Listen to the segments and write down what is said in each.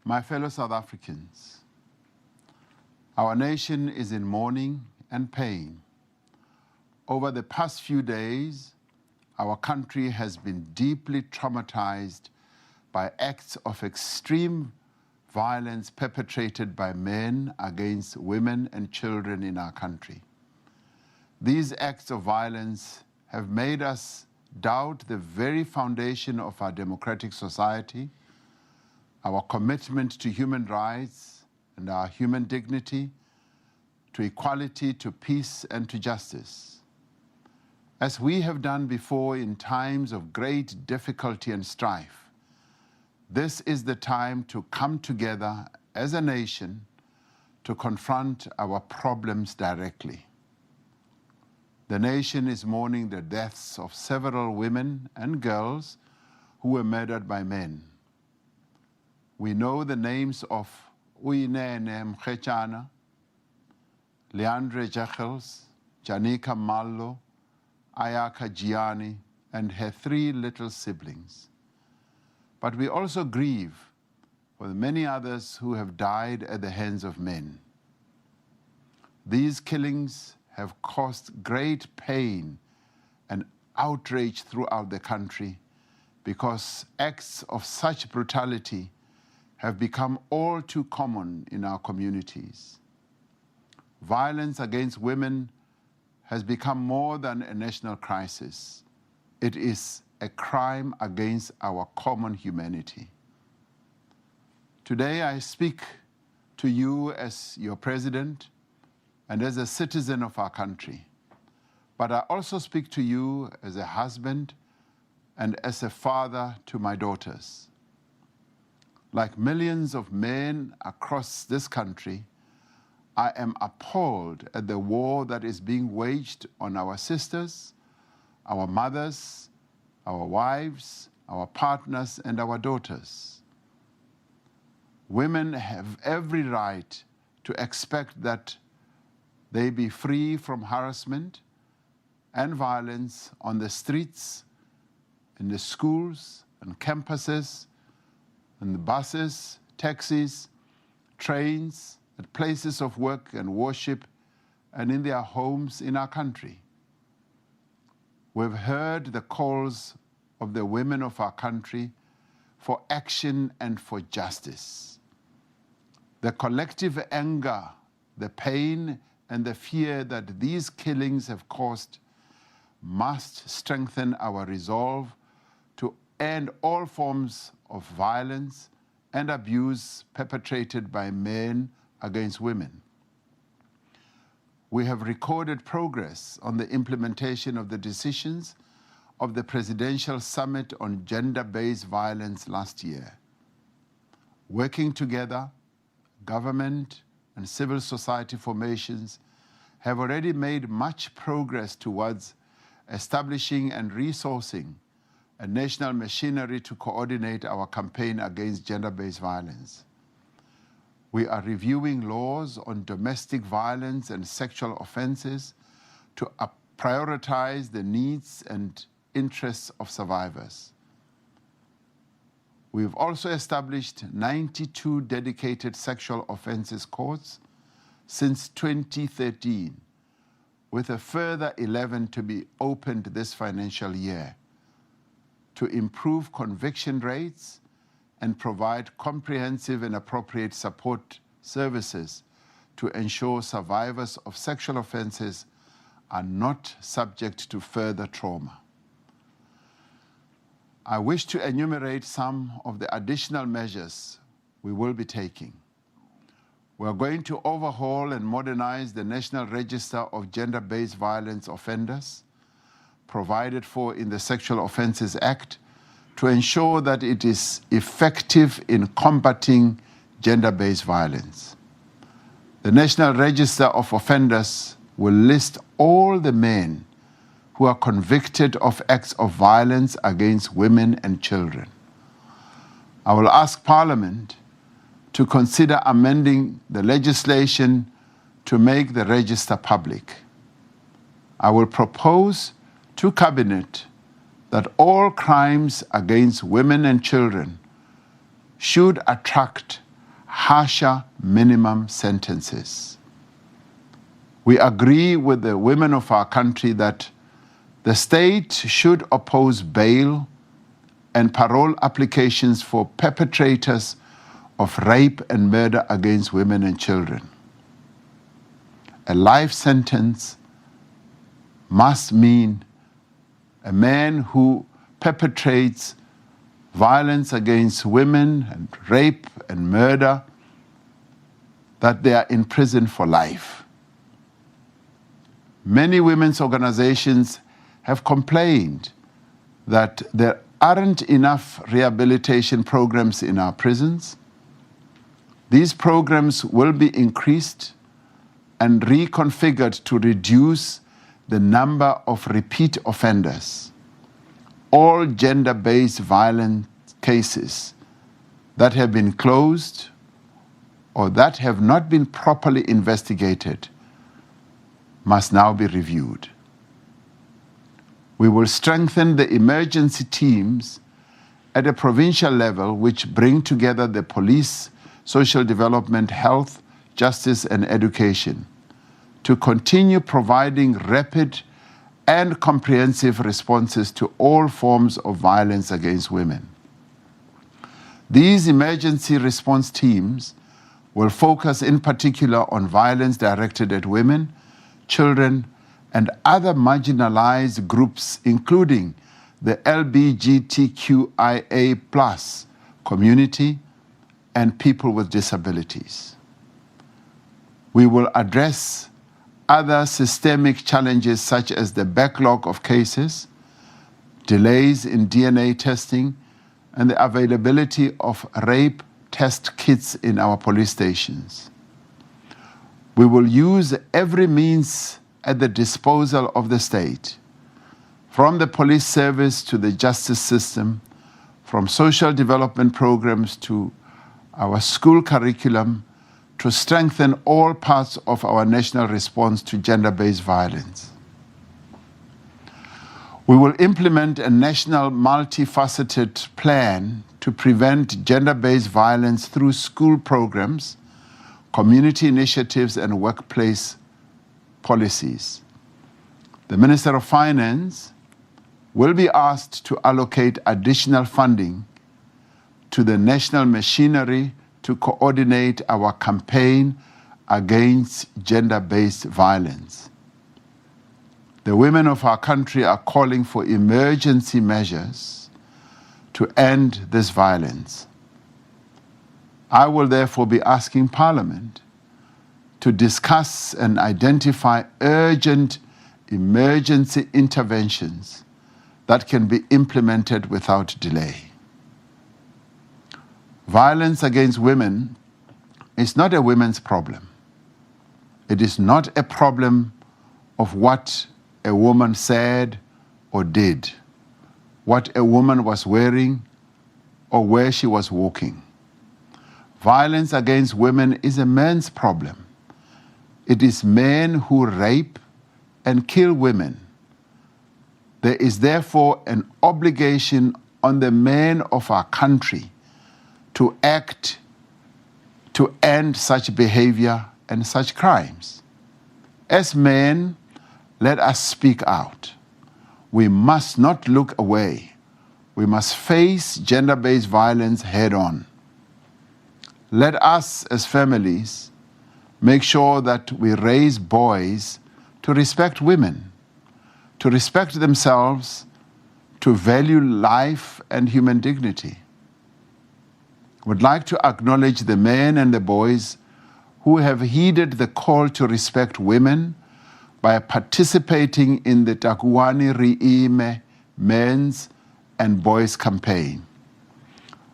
My fellow South Africans, our nation is in mourning and pain. Over the past few days, our country has been deeply traumatized by acts of extreme violence perpetrated by men against women and children in our country. These acts of violence have made us doubt the very foundation of our democratic society, our commitment to human rights and our human dignity, to equality, to peace, and to justice. As we have done before in times of great difficulty and strife, this is the time to come together as a nation to confront our problems directly. The nation is mourning the deaths of several women and girls who were murdered by men. We know the names of Uyinene Mkhechana, Leandre Jechels, Janika Mallo, Ayaka Gianni, and her 3 little siblings. But we also grieve for the many others who have died at the hands of men. These killings have caused great pain and outrage throughout the country because acts of such brutality have become all too common in our communities. Violence against women has become more than a national crisis. It is a crime against our common humanity. Today I speak to you as your president and as a citizen of our country, but I also speak to you as a husband and as a father to my daughters. Like millions of men across this country, I am appalled at the war that is being waged on our sisters, our mothers, our wives, our partners, and our daughters. Women have every right to expect that they be free from harassment and violence on the streets, in the schools and campuses, in the buses, taxis, trains, at places of work and worship, and in their homes in our country. We've heard the calls of the women of our country for action and for justice. The collective anger, the pain, and the fear that these killings have caused must strengthen our resolve to end all forms of violence and abuse perpetrated by men against women. We have recorded progress on the implementation of the decisions of the Presidential Summit on Gender-Based Violence last year. Working together, government and civil society formations have already made much progress towards establishing and resourcing a national machinery to coordinate our campaign against gender-based violence. We are reviewing laws on domestic violence and sexual offenses to prioritize the needs and interests of survivors. We've also established 92 dedicated sexual offenses courts since 2013, with a further 11 to be opened this financial year, to improve conviction rates and provide comprehensive and appropriate support services to ensure survivors of sexual offenses are not subject to further trauma. I wish to enumerate some of the additional measures we will be taking. We are going to overhaul and modernize the National Register of Gender-Based Violence Offenders, provided for in the Sexual Offences Act, to ensure that it is effective in combating gender-based violence. The National Register of Offenders will list all the men who are convicted of acts of violence against women and children. I will ask Parliament to consider amending the legislation to make the register public. I will propose to Cabinet that all crimes against women and children should attract harsher minimum sentences. We agree with the women of our country that the state should oppose bail and parole applications for perpetrators of rape and murder against women and children. A life sentence must mean a man who perpetrates violence against women and rape and murder, that they are in prison for life. Many women's organizations have complained that there aren't enough rehabilitation programs in our prisons. These programs will be increased and reconfigured to reduce the number of repeat offenders. All gender-based violence cases that have been closed or that have not been properly investigated must now be reviewed. We will strengthen the emergency teams at a provincial level which bring together the police, social development, health, justice, and education to continue providing rapid and comprehensive responses to all forms of violence against women. These emergency response teams will focus in particular on violence directed at women, children, and other marginalized groups, including the LGBTQIA+ community and people with disabilities. We will address other systemic challenges such as the backlog of cases, delays in DNA testing, and the availability of rape test kits in our police stations. We will use every means at the disposal of the state, from the police service to the justice system, from social development programs to our school curriculum, to strengthen all parts of our national response to gender-based violence. We will implement a national multifaceted plan to prevent gender-based violence through school programs, community initiatives, and workplace policies. The Minister of Finance will be asked to allocate additional funding to the national machinery to coordinate our campaign against gender-based violence. The women of our country are calling for emergency measures to end this violence. I will therefore be asking Parliament to discuss and identify urgent emergency interventions that can be implemented without delay. Violence against women is not a women's problem. It is not a problem of what a woman said or did, what a woman was wearing or where she was walking. Violence against women is a man's problem. It is men who rape and kill women. There is therefore an obligation on the men of our country to act to end such behavior and such crimes. As men, let us speak out. We must not look away. We must face gender-based violence head-on. Let us, as families, make sure that we raise boys to respect women, to respect themselves, to value life and human dignity. I would like to acknowledge the men and the boys who have heeded the call to respect women by participating in the Takuani Riime men's and boys campaign.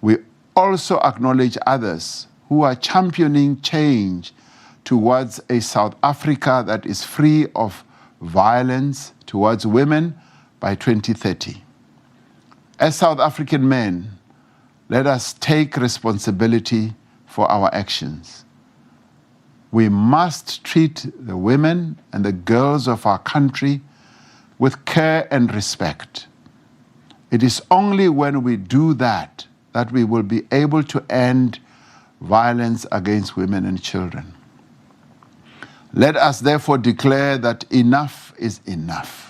We also acknowledge others who are championing change towards a South Africa that is free of violence towards women by 2030. As South African men, let us take responsibility for our actions. We must treat the women and the girls of our country with care and respect. It is only when we do that that we will be able to end violence against women and children. Let us therefore declare that enough is enough.